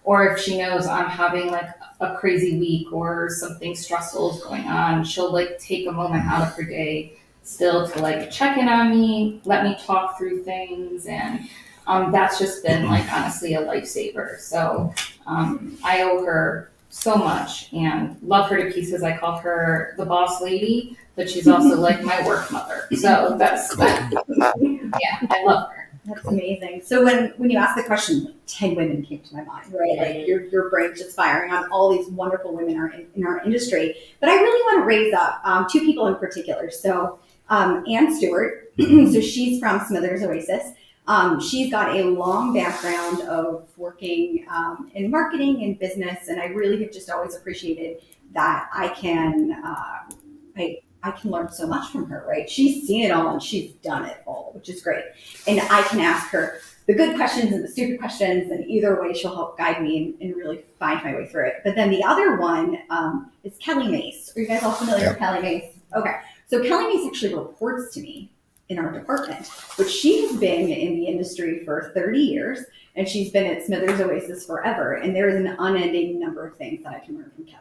Speaker 7: Or if she knows I'm having like a crazy week or something stressful is going on, she'll like take a moment out of her day still to like check in on me, let me talk through things, and that's just been like honestly a lifesaver. So I owe her so much and love her to pieces. I call her the boss lady, but she's also like my work mother. So that's yeah, I love her.
Speaker 6: That's amazing. So when you asked the question, like 10 women came to my mind, right? Like your brain's just firing on all these wonderful women in our industry. But I really want to raise up two people in particular. So Ann Stewart, so she's from Smithers-Oasis. She's got a long background of working in marketing and business, and I really have just always appreciated that I can learn so much from her, right? She's seen it all and she's done it all, which is great. And I can ask her the good questions and the stupid questions, and either way she'll help guide me and really find my way through it. But then the other one is Kelly Mace. Are you guys all familiar with Kelly Mace? Okay. So Kelly Mace actually reports to me in our department, but she has been in the industry for 30 years and she's been at Smithers-Oasis forever. And there is an unending number of things that I can learn from Kelly.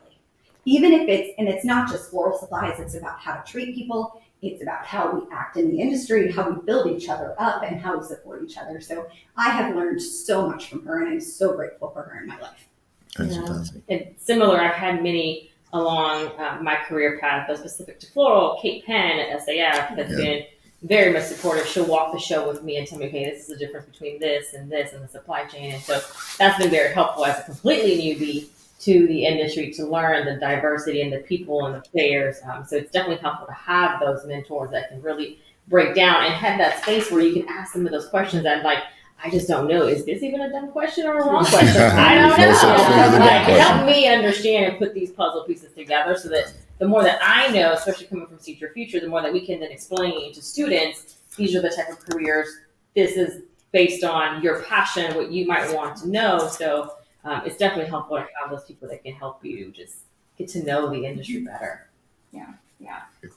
Speaker 6: Even if it's not just floral supplies, it's about how to treat people. It's about how we act in the industry, how we build each other up, and how we support each other. So I have learned so much from her, and I'm so grateful for her in my life.
Speaker 2: That's fantastic.
Speaker 5: And similar, I've had many along my career path, but specific to Floral. Kate Penn at SAF has been very much supportive. She'll walk the show with me and tell me, okay, this is the difference between this and the supply chain. And so that's been very helpful as a completely newbie to the industry to learn the diversity and the people and the players. So it's definitely helpful to have those mentors that can really break down and have that space where you can ask them those questions that I just don't know. Is this even a dumb question or a wrong question? I don't know. Help me understand and put these puzzle pieces together so that the more that I know, especially coming from See Your Future, the more that we can then explain to students, these are the type of careers, this is based on your passion, what you might want to know. So it's definitely helpful to have those people that can help you just get to know the industry better.
Speaker 7: Yeah.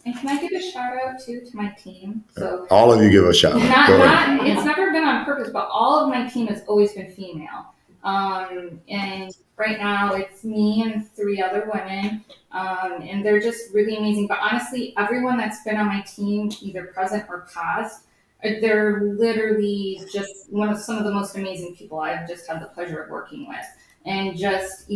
Speaker 7: And can I give a shout out too to my team? So
Speaker 2: all of you give a shout out.
Speaker 7: It's never been on purpose, but all of my team has always been female. And right now it's me and 3 other women, and they're just really amazing. But honestly, everyone that's been on my team, either present or past, they're literally just some of the most amazing people I've just had the pleasure of working with. And just,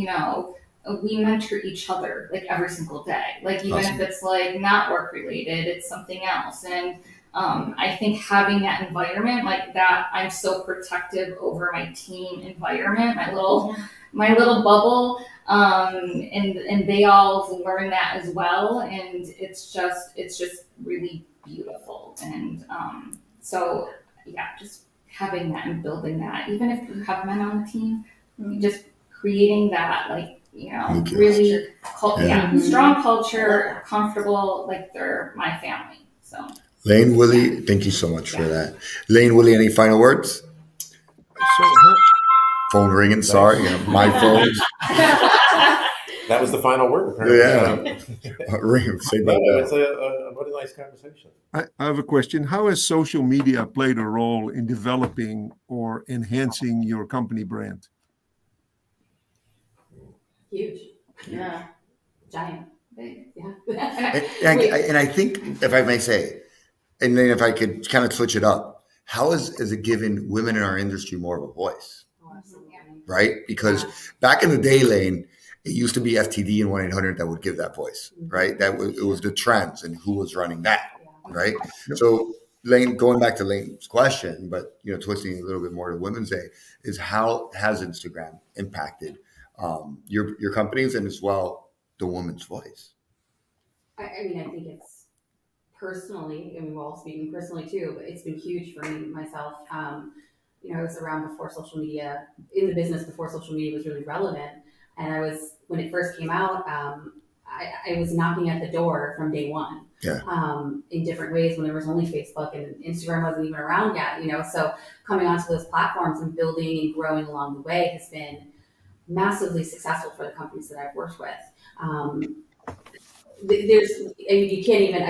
Speaker 7: we mentor each other like every single day. Like even if it's like not work related, it's something else. And I think having that environment like that, I'm so protective over my team environment, my little bubble. And they all learn that as well. And it's just really beautiful. And so yeah, just having that and building that, even if you have men on the team, just creating that, really strong culture, comfortable, like they're my family. So
Speaker 2: Lane, Williee, thank you so much for that. Lane, Williee, any final words? Phone ringing, sorry, my phone.
Speaker 3: That was the final word, apparently.
Speaker 2: Ring, say
Speaker 3: But
Speaker 2: that.
Speaker 3: it's a nice conversation.
Speaker 4: I have a question. How has social media played a role in developing or enhancing your company brand?
Speaker 8: Huge. Yeah. Giant. Big. Yeah.
Speaker 2: And I think, if I may say, and then if I could kind of switch it up, how is it given women in our industry more of a voice? Right? Because back in the day, Lane, it used to be FTD and 1-800 that would give that voice, right? It was the trends and who was running that, right? So Lane, going back to Lane's question, but twisting a little bit more to Women's Day, is how has Instagram impacted your companies and as well the woman's voice?
Speaker 8: I think it's personally, we're all speaking personally too, but it's been huge for me, myself. I was around before social media, in the business before social media was really relevant. And when it first came out, I was knocking at the door from day one.
Speaker 2: Yeah.
Speaker 8: In different ways when there was only Facebook and Instagram wasn't even around yet, so coming onto those platforms and building and growing along the way has been massively successful for the companies that I've worked with. I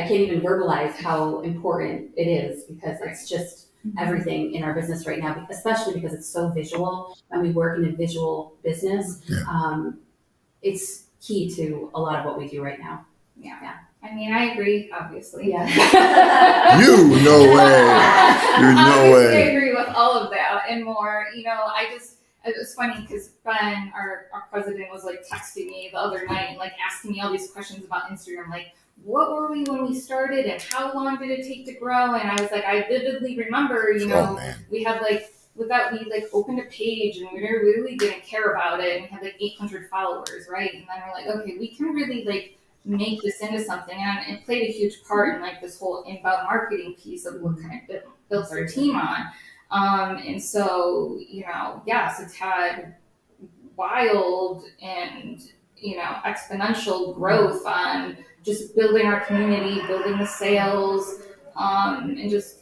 Speaker 8: can't even verbalize how important it is, because it's just everything in our business right now, especially because it's so visual and we work in a visual business.
Speaker 2: Yeah.
Speaker 8: It's key to a lot of what we do right now.
Speaker 7: Yeah. I mean, I agree, obviously.
Speaker 8: Yeah.
Speaker 2: You, no way. You're no
Speaker 7: Obviously, I
Speaker 2: way.
Speaker 7: agree with all of that and more. It was funny because Ben, our president, was like texting me the other night, like asking me all these questions about Instagram, like, what were we when we started and how long did it take to grow? And I was like, I vividly remember, we had we opened a page and we really didn't care about it, and we had like 800 followers, right? And then we're like, okay, we can really make this into something, and it played a huge part in like this whole inbound marketing piece of what kind of built our team on. And so, yes, it's had wild and, exponential growth on just building our community, building the sales, and just,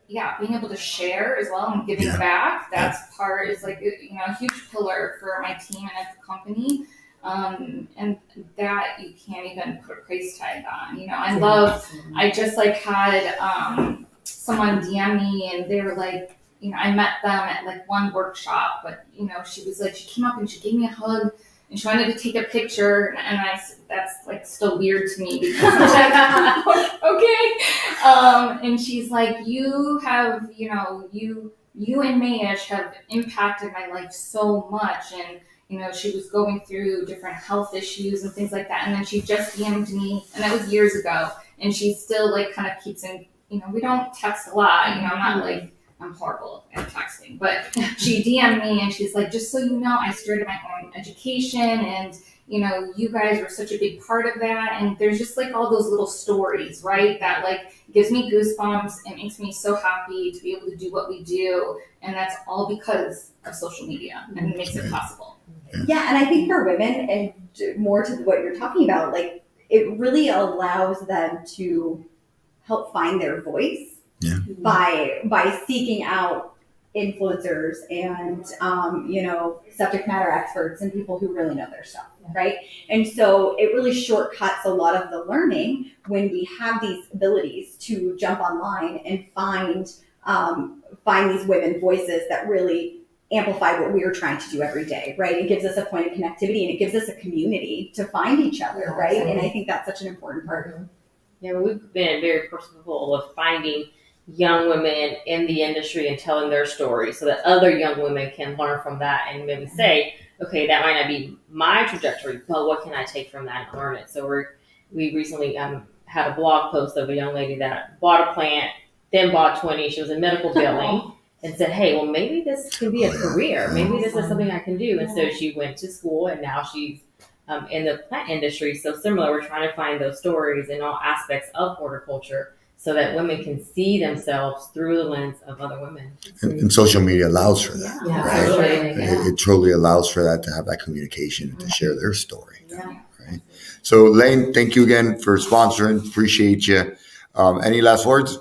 Speaker 7: being able to share as well and giving back. That's part is like, a huge pillar for my team and at the company. And that you can't even put a price tag on, I just had, someone DM me and they were like, I met them at like one workshop, but she was like, she came up and she gave me a hug and she wanted to take a picture, and that's like still weird to me because I'm like, okay. And she's like, you have, you and Mayesh have impacted my life so much, and she was going through different health issues and things like that. And then she just DM'd me, and that was years ago. And she still like kind of keeps in, we don't text a lot. I'm not like, I'm horrible at texting, but she DM'd me and she's like, just so you know, I started my own education, and you guys were such a big part of that. And there's just like all those little stories, right? That like gives me goosebumps and makes me so happy to be able to do what we do. And that's all because of social media, and it makes it possible.
Speaker 6: Yeah, and I think for women, and more to what you're talking about, like it really allows them to help find their voice by seeking out influencers and subject matter experts and people who really know their stuff, right? And so it really shortcuts a lot of the learning when we have these abilities to jump online and find these women voices that really amplify what we are trying to do every day, right? It gives us a point of connectivity, and it gives us a community to find each other, right? Absolutely. And I think that's such an important part.
Speaker 5: Yeah, we've been very purposeful of finding young women in the industry and telling their story so that other young women can learn from that and maybe say, okay, that might not be my trajectory, but what can I take from that and learn it? So we recently had a blog post of a young lady that bought a plant, then bought 20. She was in medical billing and said, hey, well, maybe this can be a career. Maybe this is something I can do. And so she went to school, and now she's in the plant industry. So similar, we're trying to find those stories in all aspects of horticulture so that women can see themselves through the lens of other women.
Speaker 2: And social media allows for that.
Speaker 8: Yeah,
Speaker 2: right?
Speaker 8: absolutely.
Speaker 2: It totally allows for that, to have that communication, to share their story.
Speaker 8: Yeah.
Speaker 2: Right? So Lane, thank you again for sponsoring. Appreciate you. Any last words?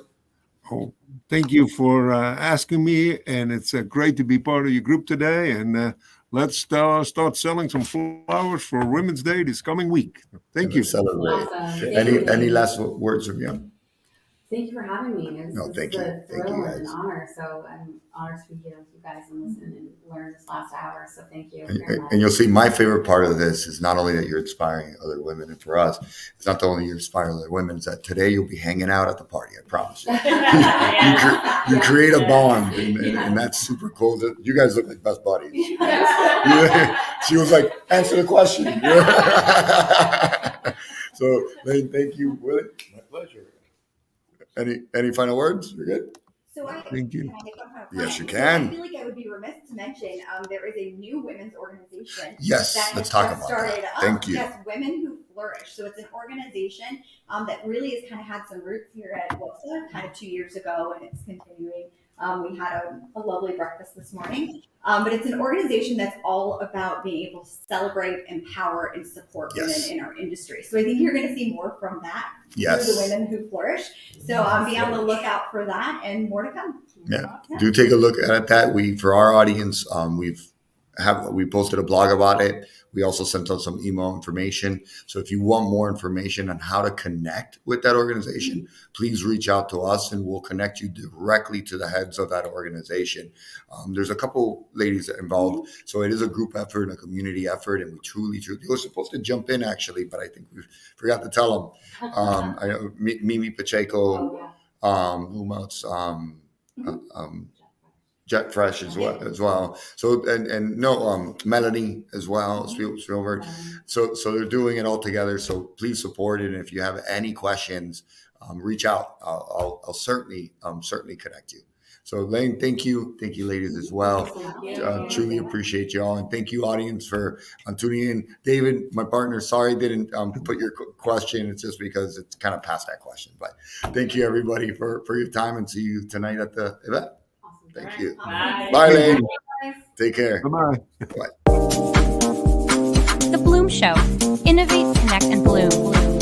Speaker 4: Oh, thank you for asking me, and it's great to be part of your group today. And let's start selling some flowers for Women's Day this coming week. Thank you.
Speaker 2: Celebrate.
Speaker 8: Awesome.
Speaker 2: Any last words from you?
Speaker 8: Thank you for having me.
Speaker 2: Thank you.
Speaker 8: A
Speaker 2: Thank
Speaker 8: thrill
Speaker 2: you,
Speaker 8: and an
Speaker 2: guys.
Speaker 8: honor. So I'm honored to be here with you guys and listen and learn this last hour. So thank you very much.
Speaker 2: And you'll see, my favorite part of this is not only that you're inspiring other women, and for us, it's not only you're inspiring other women, it's that today you'll be hanging out at the party. I promise you. You create a bond, and that's super cool. You guys look like best buddies. She was like, answer the question. So, Lane, thank you, Willie. My pleasure. Any final words? You're good?
Speaker 6: So
Speaker 4: Thank you.
Speaker 6: Can I make one final
Speaker 2: Yes, you
Speaker 6: comment?
Speaker 2: can.
Speaker 6: So I feel like I would be remiss to mention there is a new women's organization.
Speaker 2: Yes,
Speaker 6: that
Speaker 2: let's
Speaker 6: has
Speaker 2: talk
Speaker 6: just
Speaker 2: about
Speaker 6: started
Speaker 2: that.
Speaker 6: up.
Speaker 2: Thank you.
Speaker 6: Yes, Women Who Flourish. So it's an organization that really has kind of had some roots here at WF&FSA kind of 2 years ago, and it's continuing We had a lovely breakfast this morning. But it's an organization that's all about being able to celebrate, empower, and support women in our industry. So I think you're going to see more from that through the women who flourish. So be on the lookout for that and more to come.
Speaker 2: Yeah. Do take a look at that. For our audience, we posted a blog about it. We also sent out some email information. So if you want more information on how to connect with that organization, please reach out to us and we'll connect you directly to the heads of that organization. There's a couple ladies that are involved. So it is a group effort and a community effort. And we truly, they were supposed to jump in actually, but I think we forgot to tell them. Mimi Pacheco, who else? Jet Fresh as well. So Melanie as well, Spielberg. So they're doing it all together. So please support it. And if you have any questions, reach out. I'll certainly connect you. So Lane, thank you, ladies as well. Truly appreciate you all, and thank you, audience, for tuning in. David, my partner, sorry didn't put your question. It's just because it's kind of past that question. But thank you, everybody, for your time, and see you tonight at the event. Thank you. Bye, Lane. Take care.
Speaker 4: Bye-bye.
Speaker 2: Bye.
Speaker 1: The Bloom Show. Innovate, connect, and bloom.